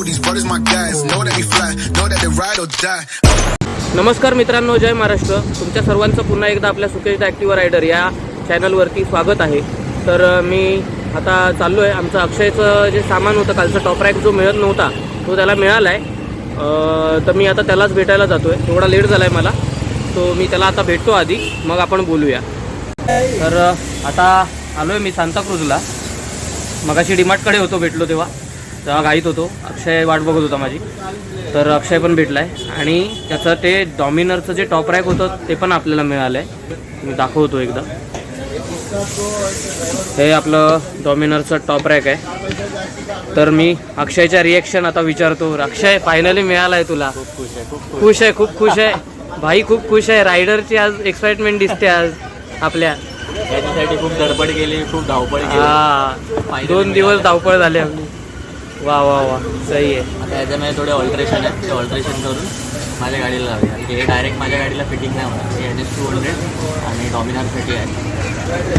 these brothers my guys. Know that we fly, know that they ride or die. नमस्कार मित्रांनो, जय महाराष्ट्र. तुमच्या सर्वांचं पुन्हा एकदा आपल्या सुकेश ॲक्टिव्ह रायडर या चॅनलवरती स्वागत आहे. तर मी आता चाललो आहे. आमचं अक्षयचं जे सामान होतं कालचं टॉप रॅक जो मिळत नव्हता तो त्याला मिळाला आहे. तर मी आता त्यालाच भेटायला जातो आहे. थोडा लेट झाला आहे मला, तो मी त्याला आता भेटतो आधी, मग आपण बोलूया. तर आता आलो आहे मी सांताक्रूजला. मगाशी डीमार्टकडे होतो, भेटलो तेव्हा घाईत होतो. अक्षय वाट बघत होता माझी, तर अक्षय पण भेटला आहे. आणि त्याचं ते डॉमिनरचं जे टॉप रॅक होतं ते पण आपल्याला मिळालं आहे. मी दाखवतो एकदा. हे आपलं डॉमिनरचं टॉप रॅक आहे. तर मी अक्षयच्या रिॲक्शन आता विचारतो. अक्षय, फायनली मिळाला आहे तुला? खुश आहे, खूप खुश आहे भाई, खूप खुश आहे. रायडरची आज एक्साइटमेंट दिसते आज आपल्या. याच्यासाठी खूप धडपड केली, खूप धावपळ केली. हां, 2 दिवस धावपळ झाली आपली. वा वा वा, सही आहे. आता याच्यामध्ये थोडे ऑल्ट्रेशन आहेत, ते ऑल्ट्रेशन करून माझ्या गाडीला लावूया. हे डायरेक्ट माझ्या गाडीला फिटिंग नाही होणार. हे NS200 आणि डॉमिनरसाठी आहे.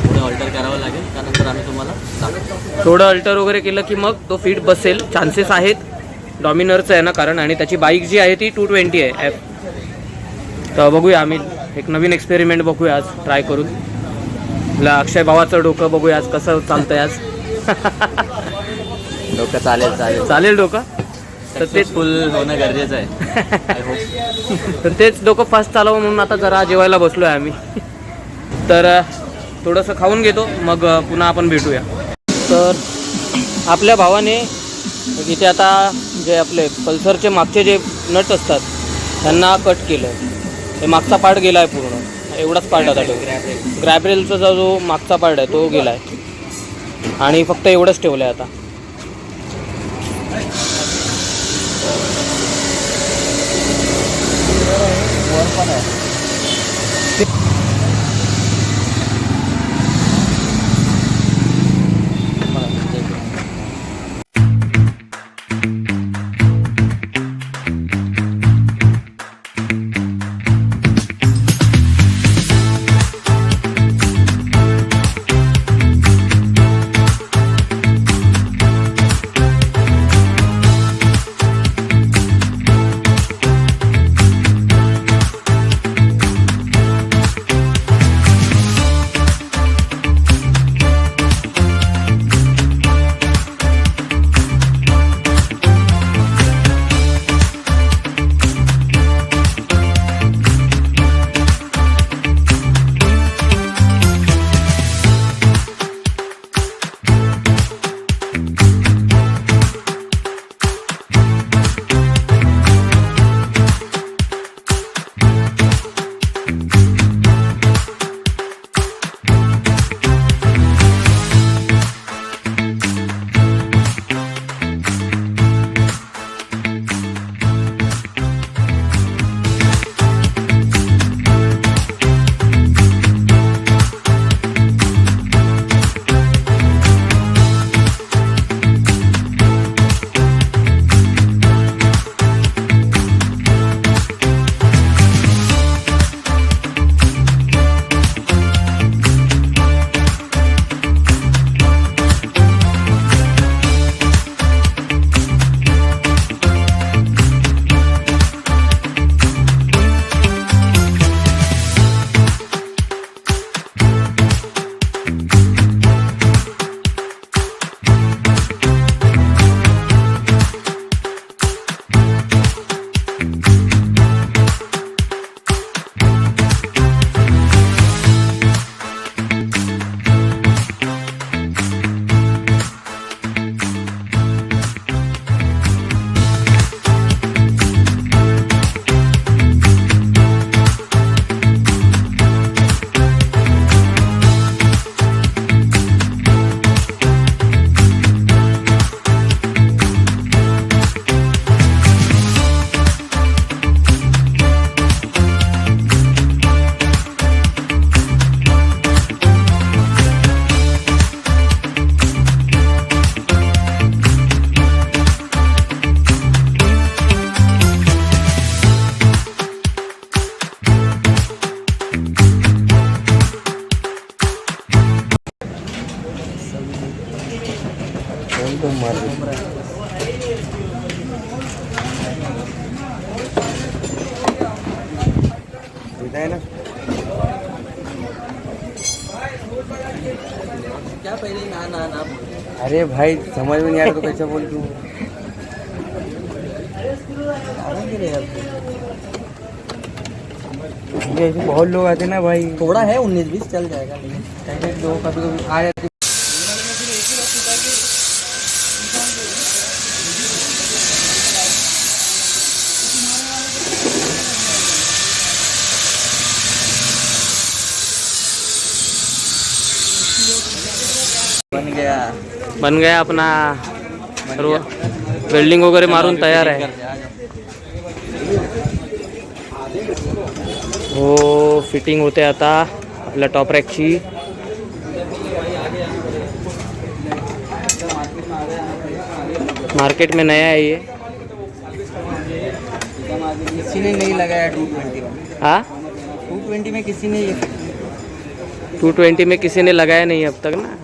थोडं ऑल्टर करावं लागेल, त्यानंतर आम्ही तुम्हाला सांगतो. थोडं अल्टर वगैरे केलं की मग तो फिट बसेल. चान्सेस आहेत. डॉमिनरचं आहे ना कारण, आणि त्याची बाईक जी आहे ती 220 आहे F. तर बघूया, आम्ही एक नवीन एक्सपेरिमेंट बघूया आज, ट्राय करून. अक्षय भावाचं डोकं बघूया आज कसं चालतंय आज. डोकं चालेल चालेल डोकं. तर तेच फुल होणं गरजेचं आहे. I hope. तर तेच डोकं फास्ट चालवं म्हणून आता जरा जेवायला बसलो आहे आम्ही. तर थोडंसं खाऊन घेतो, मग पुन्हा आपण भेटूया. तर आपल्या भावाने इथे आता जे आपले पल्सरचे मागचे जे नट असतात त्यांना कट केलं आहे. हे मागचा पार्ट गेला आहे पूर्ण, एवढाच पार्ट आता ठेवला. ग्रॅबरेलचा जो मागचा पार्ट आहे तो गेला आहे आणि फक्त एवढंच ठेवलं आहे आता. है ना। क्या पहले ना ना ना अरे भाई समझ में नहीं आ रहा तो कैसे बोल तू। ऐसे बहुत लोग आते ना भाई, थोड़ा है 19-20 चल जाएगा, लेकिन कहीं लोग कभी कभी आ जाते। बन गया अपना सर्व वेल्डिंग वगैरे मारून तयार आहे. हो फिटिंग होते आता आपल्या टॉप रॅकची. मार्केट में नया है ये. किसी ने नहीं लगाया 220 में। हाँ 220 में किसी ने 220 में किसी ने लगाया नहीं अब तक ना.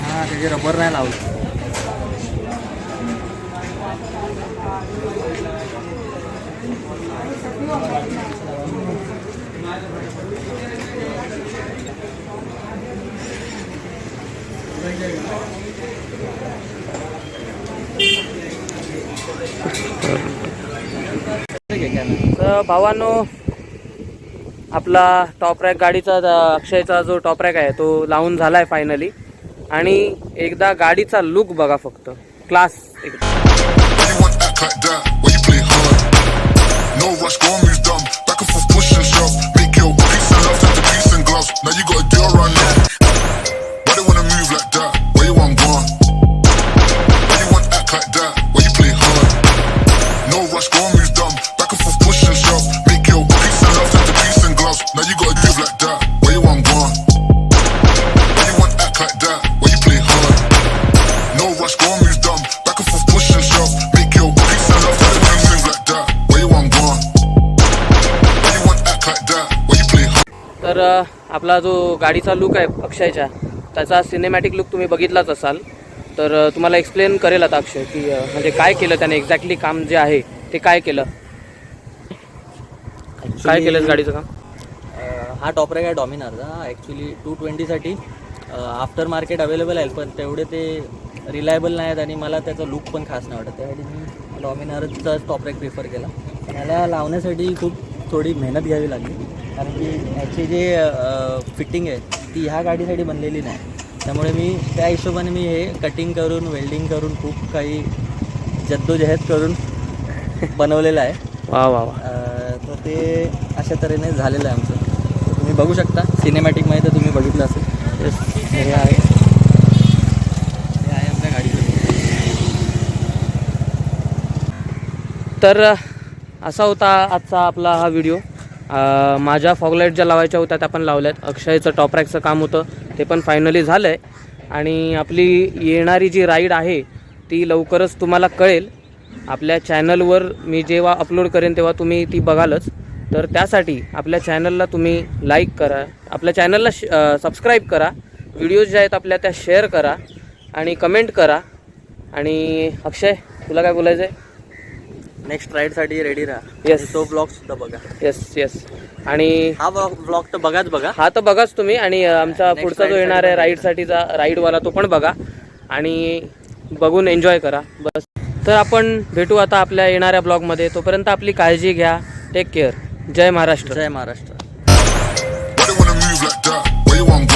हां त्याचे रबर नाही लावलं. तर भावांनो आपला टॉप रॅक गाडीचा अक्षयचा जो टॉप रॅक आहे तो लावून झाला आहे फायनली. आणि एकदा गाडीचा लुक बघा फक्त क्लास एकदम. Anyone act like that? Why you play hard? No rush, go and move dumb. Back and forth, push and shove. Make your peace and love turn to peace and gloves. Now you got a deal run that. Why they wanna move like that? Where you want gone? Anyone act like that? Why you play hard? No rush, go and move dumb. Back and forth, push and shove. Make your peace and love turn to peace and gloves. Now you got a deal like that. Where you want gone? Anyone act like that? Why you play hard? No rush, go and move dumb. Back and forth, push and shove. Make your peace and love turn to peace and like that. Where you want gone? Anyone act like that? Why you play hard? तर आपला जो गाडीचा look आहे अक्षयच्या त्याचा cinematic look तुम्ही बघितलाच असाल. तर तुम्हाला एक्सप्लेन करेल आता अक्षय की म्हणजे काय केलं त्याने एक्झॅक्टली काम जे आहे ते काय केलं. काय केलं गाडीचं काम. हा टॉप रॅक आहे डॉमिनारचा. ॲक्च्युली 220साठी आफ्टर मार्केट अवेलेबल आहे, पण तेवढे ते रिलायबल नाही आहेत आणि मला त्याचा लुक पण खास नाही वाटत. त्यासाठी मी डॉमिनारचा टॉप रॅक प्रिफर केला. पण याला लावण्यासाठी खूप थोडी मेहनत घ्यावी लागली, कारण की याची जे फिटिंग आहे ती ह्या गाडीसाठी बनलेली नाही. त्यामुळे मी त्या हिशोबाने मी हे कटिंग करून वेल्डिंग करून खूप काही जद्दोजहद करून बनवलेलं आहे. वा वा वा. तर ते अशा तऱ्हेने झालेलं आहे आमचं. तुम्ही बघू शकता सिनेमॅटिकमध्ये तर तुम्ही बघितलं असेल. हे आहे आपल्या गाडीचं. तर असा होता आजचा आपला हा व्हिडिओ. माझ्या फॉगलाईट ज्या लावायच्या होत्या त्या पण लावल्यात. अक्षयचं टॉप रॅकचं काम होतं ते पण फायनली झालं आहे. आणि आपली येणारी जी राईड आहे ती लवकरच तुम्हाला कळेल. आपल्या चॅनलवर मी जेव्हा अपलोड करेन तेव्हा तुम्ही ती बघालच. तर त्यासाठी आपल्या चॅनलला तुम्ही लाईक करा, आपल्या चॅनलला सबस्क्राईब करा, व्हिडिओज ज्या आहेत आपल्या त्या शेअर करा आणि कमेंट करा. आणि अक्षय तुला काय बोलायचं आहे. नेक्स्ट राईडसाठी रेडी राहा. Yes. तो ब्लॉगसुद्धा बघा. येस. आणि हा ब्लॉग तर बघाच बघा. हा तर बघाच तुम्ही. आणि आमचा पुढचा जो येणार आहे राईडसाठीचा राईडवाला तो पण बघा आणि बघून एन्जॉय करा बस. तर आपण भेटू आता आपल्या येणाऱ्या ब्लॉगमध्ये. तोपर्यंत आपली काळजी घ्या. Take care. जय महाराष्ट्र. जय Maharashtra. Why they wanna move like that? Where you want